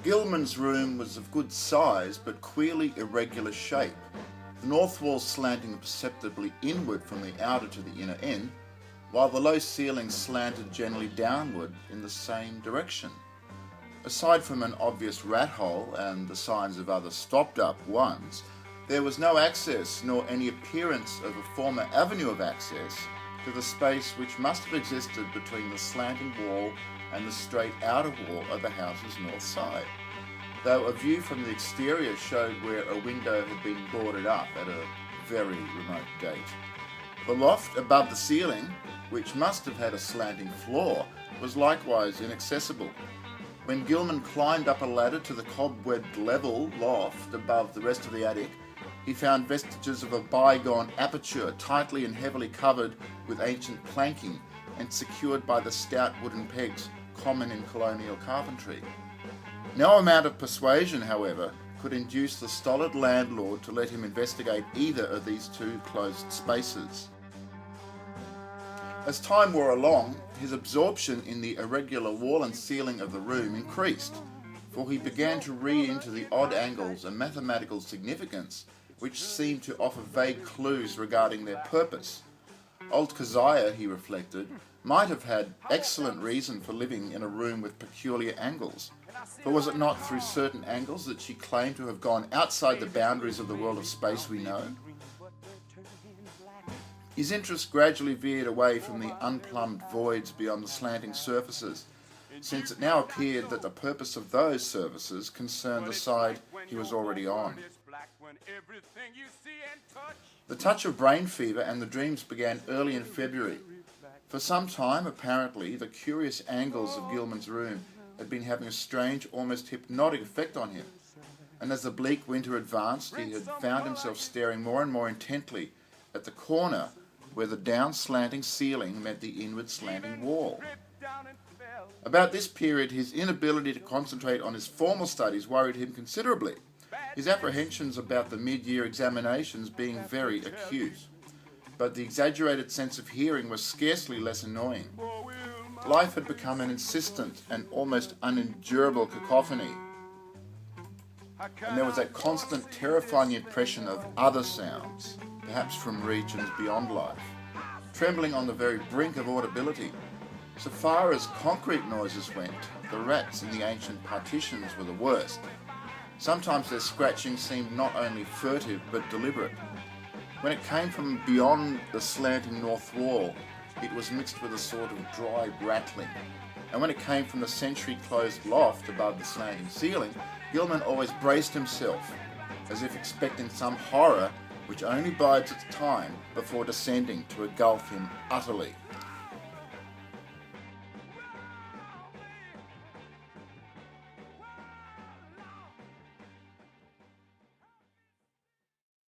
Gilman's room was of good size but queerly irregular shape, the north wall slanting perceptibly inward from the outer to the inner end, while the low ceiling slanted generally downward in the same direction. Aside from an obvious rat hole and the signs of other stopped up ones, there was no access nor any appearance of a former avenue of access to the space which must have existed between the slanting wall and the straight outer wall of the house's north side, though a view from the exterior showed where a window had been boarded up at a very remote date. The loft above the ceiling, which must have had a slanting floor, was likewise inaccessible. When Gilman climbed up a ladder to the cobwebbed level loft above the rest of the attic, he found vestiges of a bygone aperture tightly and heavily covered with ancient planking and secured by the stout wooden pegs common in colonial carpentry. No amount of persuasion, however, could induce the stolid landlord to let him investigate either of these two closed spaces. As time wore along, his absorption in the irregular wall and ceiling of the room increased, for he began to read into the odd angles a mathematical significance which seemed to offer vague clues regarding their purpose. Old Keziah, he reflected, might have had excellent reason for living in a room with peculiar angles, for was it not through certain angles that she claimed to have gone outside the boundaries of the world of space we know? His interest gradually veered away from the unplumbed voids beyond the slanting surfaces, since it now appeared that the purpose of those surfaces concerned the side he was already on. The touch of brain fever and the dreams began early in February. For some time, apparently, the curious angles of Gilman's room had been having a strange, almost hypnotic effect on him, and as the bleak winter advanced, he had found himself staring more and more intently at the corner where the down-slanting ceiling met the inward slanting wall. About this period, his inability to concentrate on his formal studies worried him considerably, his apprehensions about the mid-year examinations being very acute. But the exaggerated sense of hearing was scarcely less annoying. Life had become an insistent and almost unendurable cacophony, and there was that constant terrifying impression of other sounds, perhaps from regions beyond life, trembling on the very brink of audibility. So far as concrete noises went, the rats in the ancient partitions were the worst. Sometimes their scratching seemed not only furtive but deliberate. When it came from beyond the slanting north wall, it was mixed with a sort of dry rattling. And when it came from the century-closed loft above the slanting ceiling, Gilman always braced himself, as if expecting some horror which only bides its time before descending to engulf him utterly.